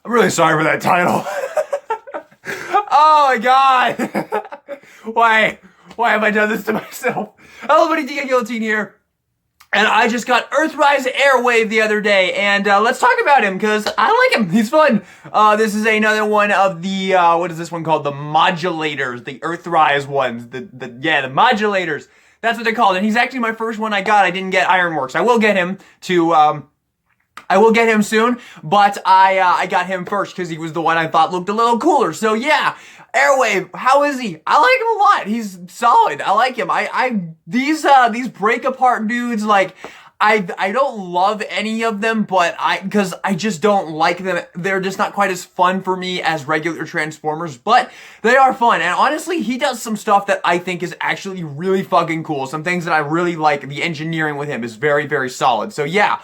I'm really sorry for that title. Oh my god! Why have I done this to myself? Hello, buddy, DK Guillotine here. And I just got Earthrise Airwave the other day, and let's talk about him, because I like him. He's fun. This is another one of the, what is this one called? The modulators, the Earthrise ones. The modulators. That's what they're called, and he's actually my first one I got. I didn't get Ironworks. I will get him soon, but I got him first because he was the one I thought looked a little cooler. So yeah, Airwave, how is he? I like him a lot. He's solid. I like him. These break apart dudes, like, I don't love any of them, but because I just don't like them. They're just not quite as fun for me as regular Transformers, but they are fun. And honestly, he does some stuff that I think is actually really fucking cool. Some things that I really like. The engineering with him is very, very solid. So yeah,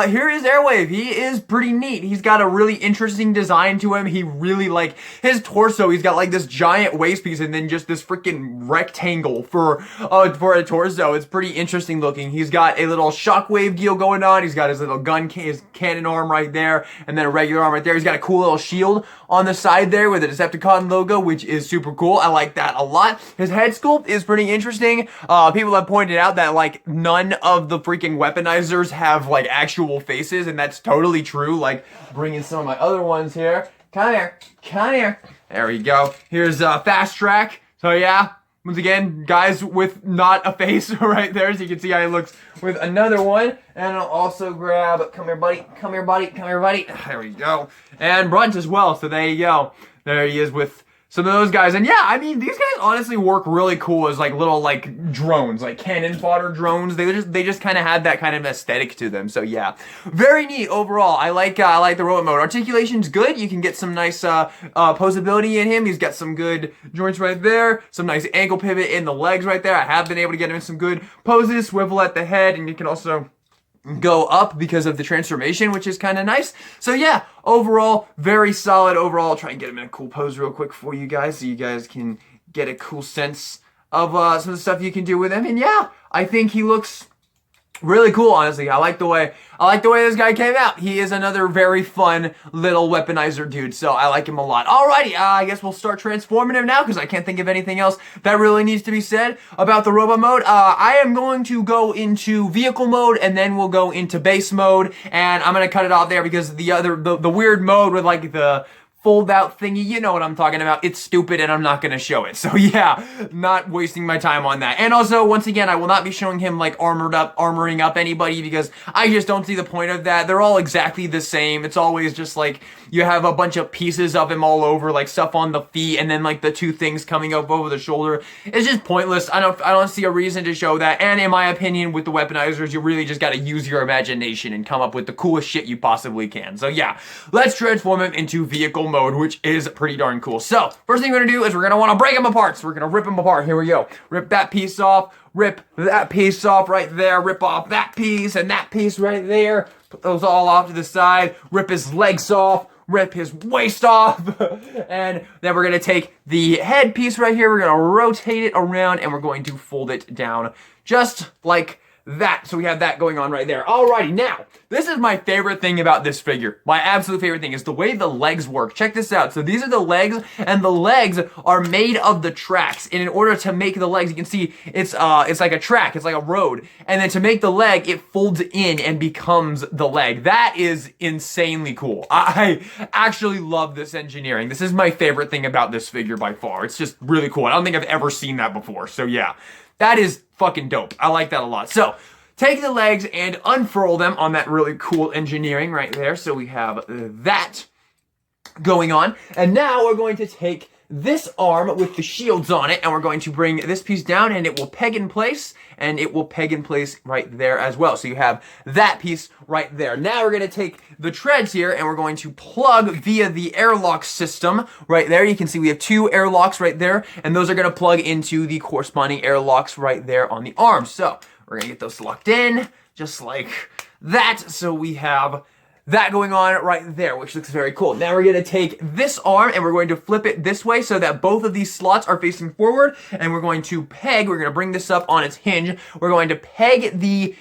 here is Airwave. He is pretty neat. He's got a really interesting design to him. He really, like, his torso, he's got like this giant waist piece and then just this freaking rectangle for a torso. It's pretty interesting looking. He's got a little shockwave deal going on. He's got his little his cannon arm right there, and then a regular arm right there. He's got a cool little shield on the side there with a Decepticon logo, which is super cool. I like that a lot. His head sculpt is pretty interesting. People have pointed out that, like, none of the freaking weaponizers have, like, actual faces, and that's totally true. Like, bringing some of my other ones here. Come here. There we go. Here's Fast Track. So yeah, once again, guys with not a face right there, so you can see how he looks with another one. And I'll also grab, come here, buddy. There we go. And Brunt as well, so there you go. There he is with some of those guys. And yeah, I mean, these guys honestly work really cool as, like, little, like, drones, like cannon fodder drones. They just kind of had that kind of aesthetic to them. So yeah, very neat overall. I like the robot mode. Articulation's good. You can get some nice posability in him. He's got some good joints right there. Some nice ankle pivot in the legs right there. I have been able to get him in some good poses. Swivel at the head, and you can also go up because of the transformation, which is kind of nice. So yeah, overall, very solid overall. I'll try and get him in a cool pose real quick for you guys so you guys can get a cool sense of some of the stuff you can do with him. And yeah, I think he looks really cool, honestly. I like the way this guy came out. He is another very fun little weaponizer dude, so I like him a lot. Alrighty, I guess we'll start transforming him now, because I can't think of anything else that really needs to be said about the robot mode. I am going to go into vehicle mode, and then we'll go into base mode, and I'm gonna cut it off there because the weird mode with, like, the fold out thingy, you know what I'm talking about. It's stupid and I'm not gonna show it. So yeah, not wasting my time on that. And also, once again, I will not be showing him, like, armoring up anybody, because I just don't see the point of that. They're all exactly the same. It's always just like you have a bunch of pieces of him all over, like stuff on the feet, and then, like, the two things coming up over the shoulder. It's just pointless. I don't see a reason to show that. And in my opinion, with the weaponizers, you really just gotta use your imagination and come up with the coolest shit you possibly can. So yeah, let's transform him into vehicle mode, which is pretty darn cool. So first thing we're gonna do is we're gonna want to break him apart. So we're gonna rip him apart. Here we go. Rip that piece off. Rip that piece off right there. Rip off that piece and that piece right there. Put those all off to the side. Rip his legs off. Rip his waist off. And then we're gonna take the head piece right here. We're gonna rotate it around and we're going to fold it down just like that. So we have that going on right there. Alrighty, now, this is my favorite thing about this figure. My absolute favorite thing is the way the legs work. Check this out. So these are the legs, and the legs are made of the tracks. And in order to make the legs, you can see it's like a track, it's like a road. And then to make the leg, it folds in and becomes the leg. That is insanely cool. I actually love this engineering. This is my favorite thing about this figure by far. It's just really cool. I don't think I've ever seen that before. So yeah, that is fucking dope. I like that a lot. So take the legs and unfurl them on that really cool engineering right there. So we have that going on. And now we're going to take this arm with the shields on it, and we're going to bring this piece down, and it will peg in place, and it will peg in place right there as well. So you have that piece right there. Now we're going to take the treads here, and we're going to plug via the airlock system right there. You can see we have two airlocks right there, and those are going to plug into the corresponding airlocks right there on the arms. So we're going to get those locked in just like that. So we have that going on right there, which looks very cool. Now we're gonna take this arm and we're going to flip it this way so that both of these slots are facing forward, and we're going to peg, we're gonna bring this up on its hinge. We're going to peg the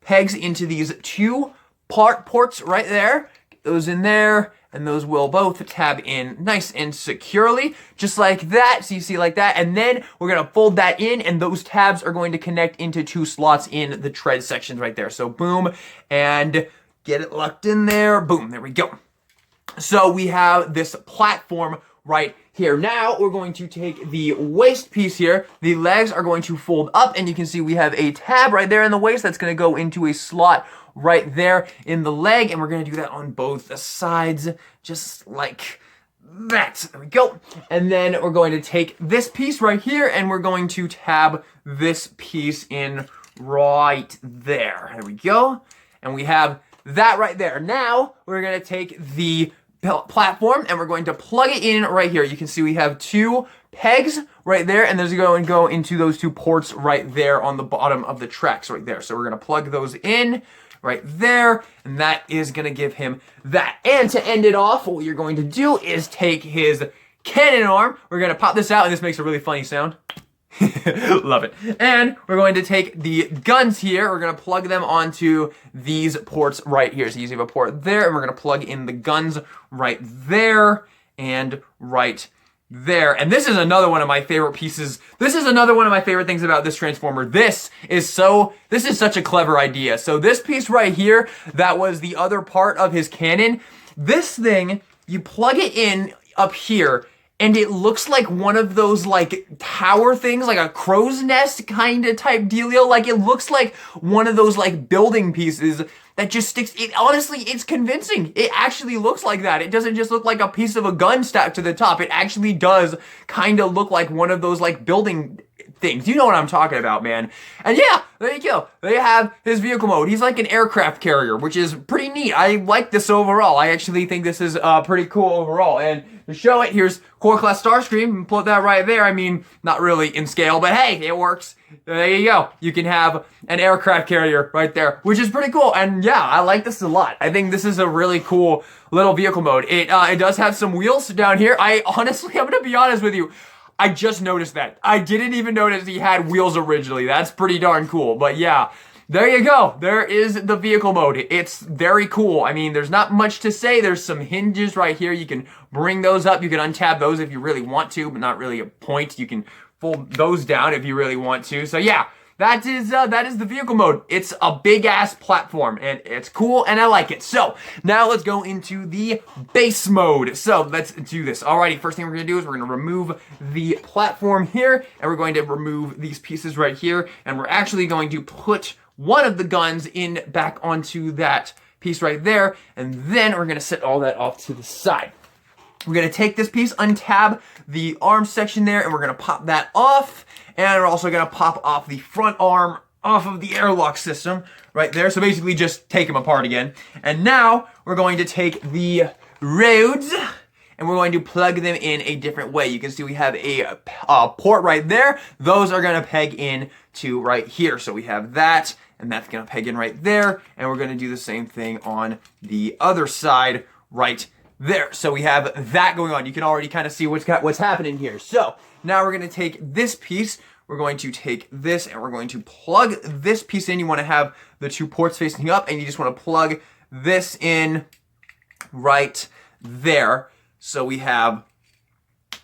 pegs into these two ports right there. those in there, and those will both tab in nice and securely, just like that. So you see like that, and then we're gonna fold that in, and those tabs are going to connect into 2 slots in the tread sections right there. So boom, and get it locked in there. Boom, there we go. So we have this platform right here. Now we're going to take the waist piece here. The legs are going to fold up, and you can see we have a tab right there in the waist that's going to go into a slot right there in the leg, and we're going to do that on both sides, just like that. There we go. And then we're going to take this piece right here, and we're going to tab this piece in right there. There we go. And we have that right there. Now we're going to take the platform, and we're going to plug it in right here. You can see we have 2 pegs right there, and there's going to go into those 2 ports right there on the bottom of the tracks right there. So we're going to plug those in right there, and that is going to give him that. And to end it off, what you're going to do is take his cannon arm. We're going to pop this out, and this makes a really funny sound. Love it. And we're going to take the guns here. We're going to plug them onto these ports right here. So you see a port there, and we're going to plug in the guns right there and right there. And this is another one of my favorite pieces. This is another one of my favorite things about this Transformer. This is such a clever idea. So this piece right here, that was the other part of his cannon. This thing, you plug it in up here, and it looks like one of those like tower things, like a crow's nest kind of type dealio. Like it looks like one of those like building pieces that just sticks. It honestly, it's convincing. It actually looks like that. It doesn't just look like a piece of a gun stacked to the top. It actually does kind of look like one of those like building things. You know what I'm talking about, man. And yeah, there you go. They have his vehicle mode. He's like an aircraft carrier, which is pretty neat. I like this overall. I actually think this is pretty cool overall. And to show it, here's Core Class Starscream. Put that right there. I mean, not really in scale, but hey, it works. There you go. You can have an aircraft carrier right there, which is pretty cool. And yeah, I like this a lot. I think this is a really cool little vehicle mode. It does have some wheels down here. I'm gonna be honest with you. I just noticed that. I didn't even notice he had wheels originally. That's pretty darn cool. But yeah, there you go. There is the vehicle mode. It's very cool. I mean, there's not much to say. There's some hinges right here. You can bring those up. You can untab those if you really want to, but not really a point. You can fold those down if you really want to. So yeah, that is the vehicle mode. It's a big ass platform, and it's cool, and I like it. So now let's go into the base mode. So let's do this. Alrighty, first thing we're gonna do is we're gonna remove the platform here, and we're going to remove these pieces right here, and we're actually going to put one of the guns in back onto that piece right there, and then we're gonna set all that off to the side. We're gonna take this piece, untab the arm section there, and we're gonna pop that off. And we're also gonna pop off the front arm off of the airlock system right there. So basically just take them apart again. And now we're going to take the roads and we're going to plug them in a different way. You can see we have a port right there. Those are gonna peg in to right here. So we have that, and that's gonna peg in right there. And we're gonna do the same thing on the other side right there. So we have that going on. You can already kind of see what's happening here. So now we're going to take this piece, we're going to take this, and we're going to plug this piece in. You want to have the 2 ports facing up, and you just want to plug this in right there. So we have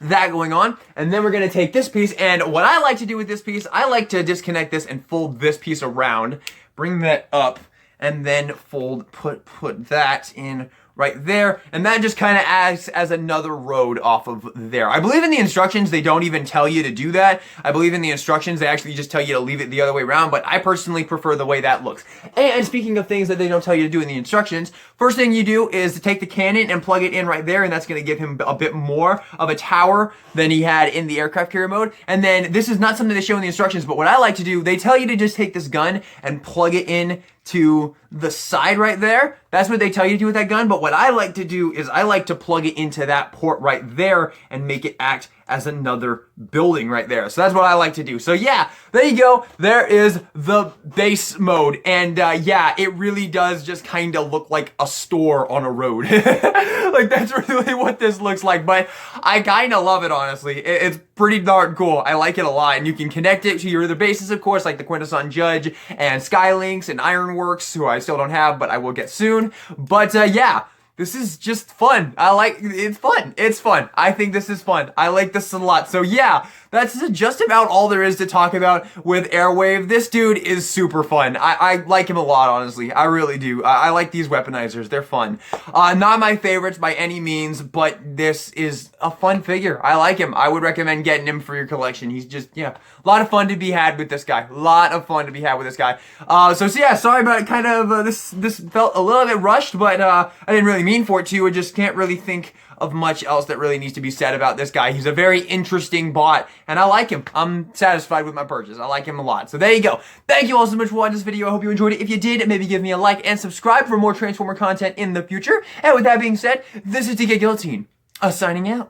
that going on. And then we're going to take this piece, and what I like to do with this piece, I like to disconnect this and fold this piece around, bring that up, and then put that in right there, and that just kind of acts as another road off of there. I believe in the instructions, they don't even tell you to do that. I believe in the instructions, they actually just tell you to leave it the other way around, but I personally prefer the way that looks. And speaking of things that they don't tell you to do in the instructions, first thing you do is to take the cannon and plug it in right there, and that's going to give him a bit more of a tower than he had in the aircraft carrier mode. And then, this is not something they show in the instructions, but what I like to do, they tell you to just take this gun and plug it in to the side right there. That's what they tell you to do with that gun. But what I like to do is I like to plug it into that port right there and make it act as another building right there. So that's what I like to do. So yeah, there you go. There is the base mode. And yeah, it really does just kind of look like a store on a road. Like that's really what this looks like. But I kind of love it, honestly. It's pretty darn cool. I like it a lot. And you can connect it to your other bases, of course, like the Quintesson Judge and Skylinks and Ironworks, who I still don't have, but I will get soon. But yeah, this is just fun. It's fun. It's fun. I think this is fun. I like this a lot. So yeah, that's just about all there is to talk about with Airwave. This dude is super fun. I like him a lot, honestly. I really do. I like these weaponizers. They're fun. Not my favorites by any means, but this is a fun figure. I like him. I would recommend getting him for your collection. He's just, yeah, a lot of fun to be had with this guy. A lot of fun to be had with this guy. So yeah, sorry about kind of, this felt a little bit rushed, but I didn't really mean for it to. I just can't really think of much else that really needs to be said about this guy. He's a very interesting bot, and I like him. I'm satisfied with my purchase. I like him a lot. So there you go. Thank you all so much for watching this video. I hope you enjoyed it. If you did, maybe give me a like and subscribe for more Transformer content in the future. And with that being said, this is DK Guillotine, signing out.